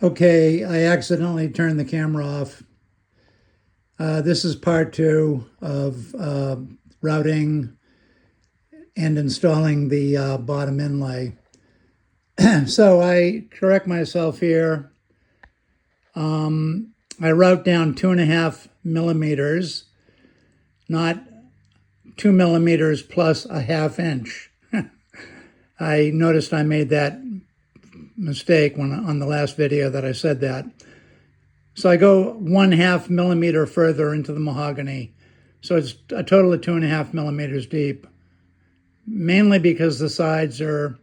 Okay, I accidentally turned the camera off. This is part two of routing and installing the bottom inlay. So I correct myself here. I route down 2.5 millimeters, not 2 millimeters plus a half inch. I noticed I made that mistake when on the last video that I said that. So I go 1/2 millimeter further into the mahogany. So it's a total of 2.5 millimeters deep, mainly because the sides are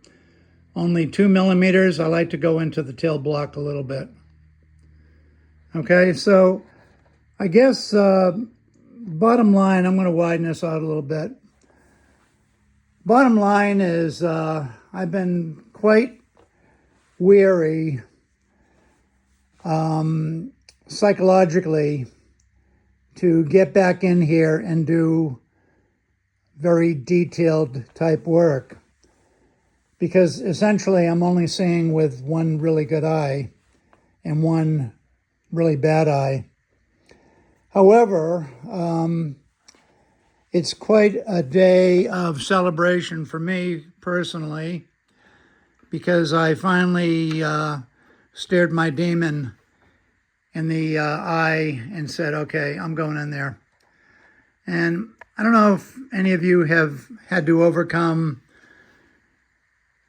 only 2 millimeters. I like to go into the tail block a little bit. Okay, so I guess bottom line, I'm going to widen this out a little bit. Bottom line is I've been quite weary psychologically to get back in here and do very detailed type work, because essentially I'm only seeing with one really good eye and one really bad eye. However, it's quite a day of celebration for me personally, because I finally stared my demon in the eye and said, okay, I'm going in there. And I don't know if any of you have had to overcome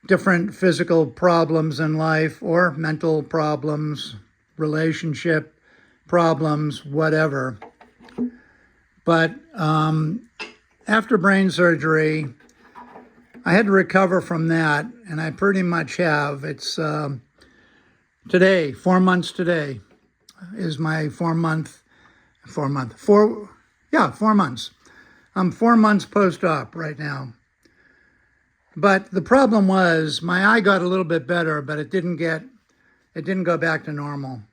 different physical problems in life or mental problems, relationship problems, whatever. But after brain surgery, I had to recover from that, and I pretty much have. It's today, 4 months today is my 4 months. I'm 4 months post-op right now. But the problem was my eye got a little bit better, but it didn't go back to normal.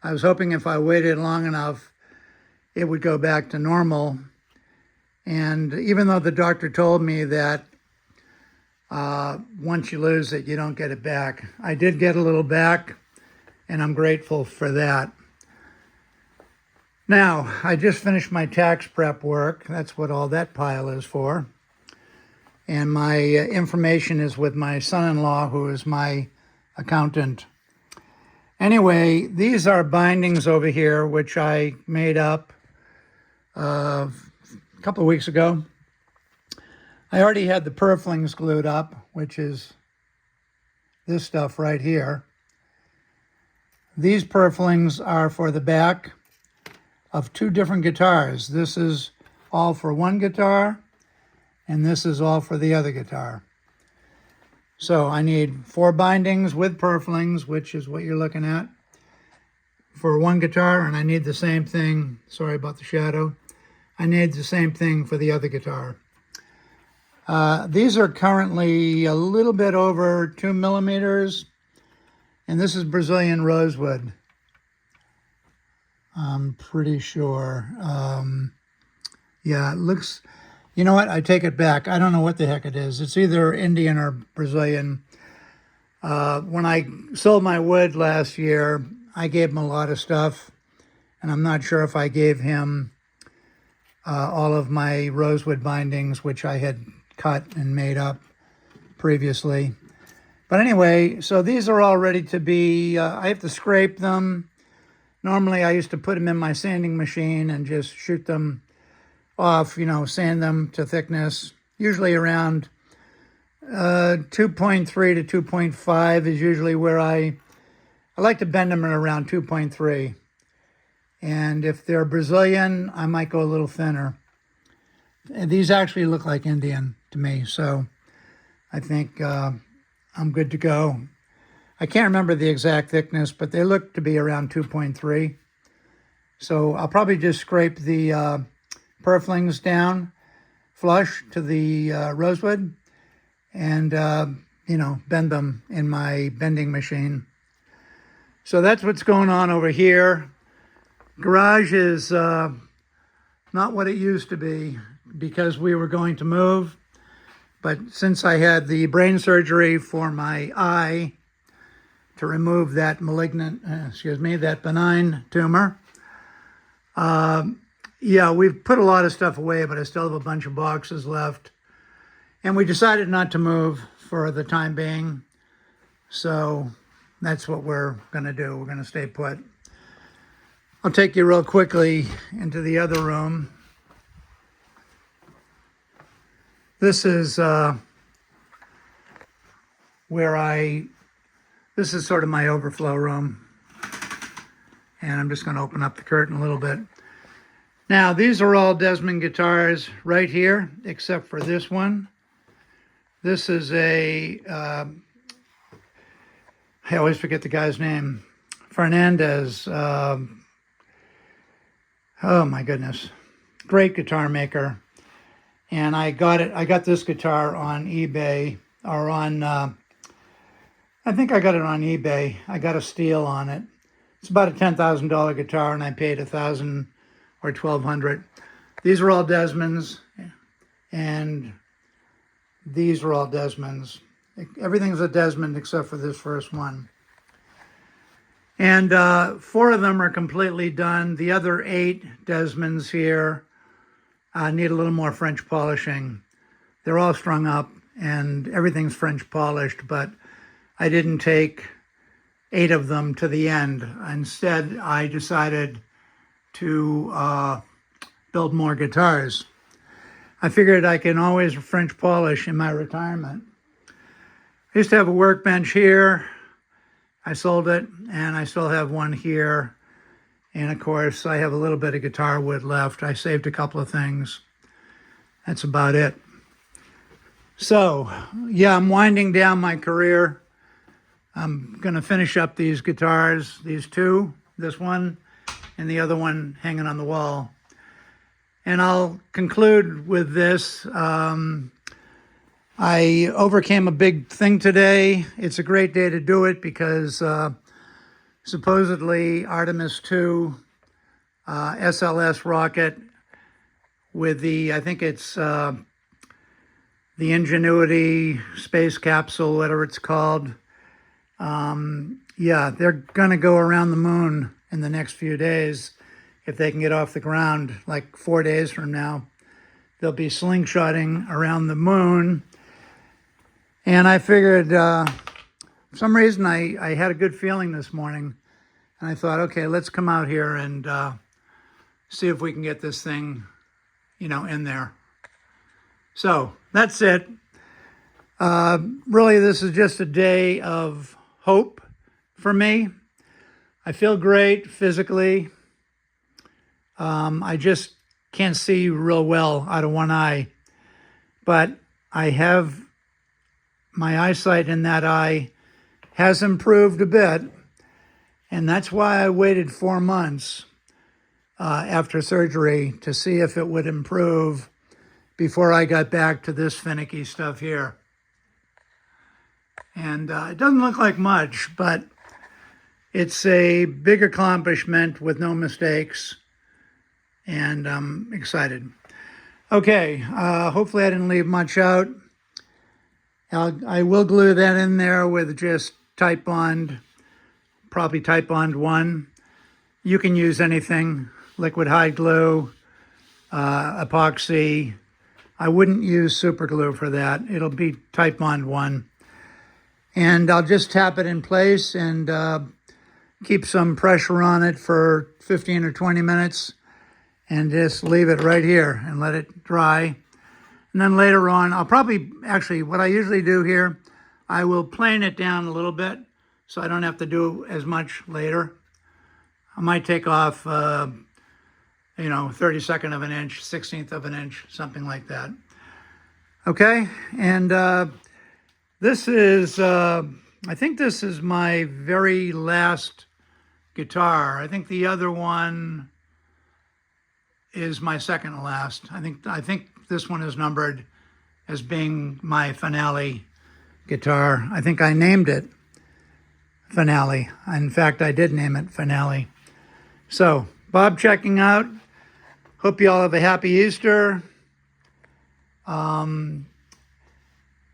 I was hoping if I waited long enough, it would go back to normal. And even though the doctor told me that once you lose it, you don't get it back, I did get a little back, and I'm grateful for that. Now, I just finished my tax prep work. That's what all that pile is for. And my information is with my son-in-law, who is my accountant. Anyway, these are bindings over here, which I made up a couple of weeks ago. I already had the purflings glued up, which is this stuff right here. These purflings are for the back of two different guitars. This is all for one guitar, and this is all for the other guitar. So I need 4 bindings with purflings, which is what you're looking at, for one guitar, and I need the same thing, sorry about the shadow, I need the same thing for the other guitar. These are currently a little bit over 2 millimeters, and this is Brazilian rosewood. I'm pretty sure. Yeah, it looks, you know what? I take it back. I don't know what the heck it is. It's either Indian or Brazilian. When I sold my wood last year, I gave him a lot of stuff, and I'm not sure if I gave him all of my rosewood bindings, which I had cut and made up previously. But anyway, so these are all ready to be, I have to scrape them. Normally I used to put them in my sanding machine and just shoot them off, you know, sand them to thickness, usually around 2.3 to 2.5 is usually where I like to bend them at around 2.3. And if they're Brazilian, I might go a little thinner. And these actually look like Indian to me, so I think I'm good to go. I can't remember the exact thickness, but they look to be around 2.3. So I'll probably just scrape the purflings down flush to the rosewood and, you know, bend them in my bending machine. So that's what's going on over here. Garage is not what it used to be because we were going to move. But since I had the brain surgery for my eye, to remove that that benign tumor. Yeah, we've put a lot of stuff away, but I still have a bunch of boxes left. And we decided not to move for the time being. So that's what we're going to do. We're going to stay put. I'll take you real quickly into the other room. This is this is sort of my overflow room. And I'm just going to open up the curtain a little bit. Now, these are all Desmond guitars right here, except for this one. This is I always forget the guy's name. Fernandez. Oh my goodness. Great guitar maker. And I got this guitar on eBay, or on, I think I got it on eBay. I got a steal on it. It's about a $10,000 guitar, and I paid $1,000 or $1,200. These are all Desmonds, and these are all Desmonds. Everything's a Desmond except for this first one. And 4 of them are completely done. The other 8 Desmonds here need a little more French polishing. They're all strung up, and everything's French polished, but I didn't take 8 of them to the end. Instead, I decided to build more guitars. I figured I can always French polish in my retirement. I used to have a workbench here. I sold it, and I still have one here. And of course, I have a little bit of guitar wood left. I saved a couple of things. That's about it. So, yeah, I'm winding down my career. I'm going to finish up these guitars, these 2, this one and the other one hanging on the wall. And I'll conclude with this. I overcame a big thing today. It's a great day to do it because supposedly Artemis 2 SLS rocket with I think it's the Ingenuity space capsule, whatever it's called. Yeah, they're going to go around the moon in the next few days. If they can get off the ground, like 4 days from now, they'll be slingshotting around the moon. And I figured, for some reason, I had a good feeling this morning. And I thought, okay, let's come out here and see if we can get this thing, in there. So that's it. Really, this is just a day of hope for me. I feel great physically. I just can't see real well out of one eye. But I have my eyesight in that eye has improved a bit. And that's why I waited 4 months after surgery to see if it would improve before I got back to this finicky stuff here. And it doesn't look like much, but it's a big accomplishment with no mistakes. And I'm excited. Okay, hopefully I didn't leave much out. I will glue that in there with just Titebond, probably Titebond 1. You can use anything, liquid hide glue, epoxy. I wouldn't use super glue for that. It'll be Titebond 1. And I'll just tap it in place and keep some pressure on it for 15 or 20 minutes and just leave it right here and let it dry. And then later on, I'll probably, actually, what I usually do here, I will plane it down a little bit so I don't have to do as much later. I might take off, 32nd of an inch, 16th of an inch, something like that. Okay, and this is, I think this is my very last guitar. I think the other one is my second to last. I think this one is numbered as being my finale guitar. I think I named it Finale. In fact, I did name it Finale. So, Bob checking out. Hope you all have a happy Easter. And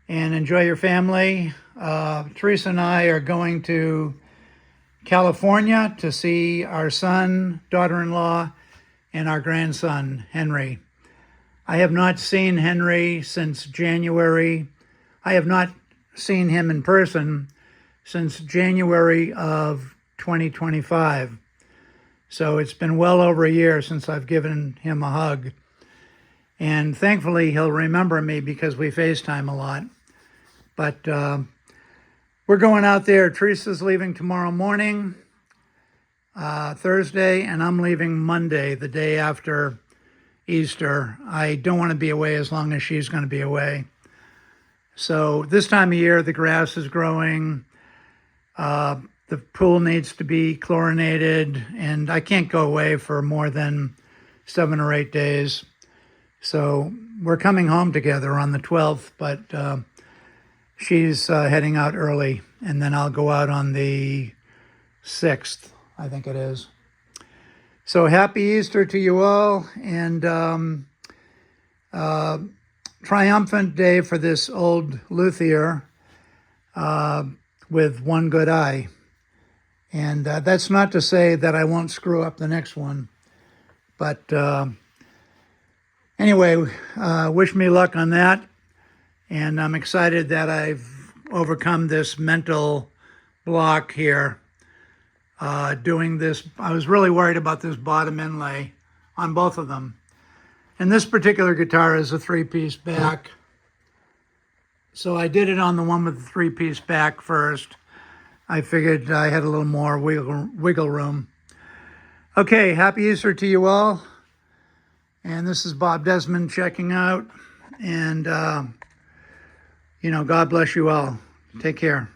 enjoy your family. Teresa and I are going to California to see our son, daughter-in-law, and our grandson, Henry. I have not seen Henry since January. I have not seen him in person since January of 2025. So it's been well over a year since I've given him a hug. And thankfully, he'll remember me because we FaceTime a lot. But we're going out there. Teresa's leaving tomorrow morning, Thursday, and I'm leaving Monday, the day after Easter. I don't want to be away as long as she's going to be away. So this time of year, the grass is growing. The pool needs to be chlorinated, and I can't go away for more than 7 or 8 days. So we're coming home together on the 12th, but she's heading out early, and then I'll go out on the 6th, I think it is. So happy Easter to you all, and triumphant day for this old luthier with one good eye. And that's not to say that I won't screw up the next one. But anyway, wish me luck on that. And I'm excited that I've overcome this mental block here doing this. I was really worried about this bottom inlay on both of them. And this particular guitar is a 3-piece back. So I did it on the one with the 3-piece back first. I figured I had a little more wiggle room. Okay, happy Easter to you all. And this is Bob Desmond checking out. And, God bless you all. Take care.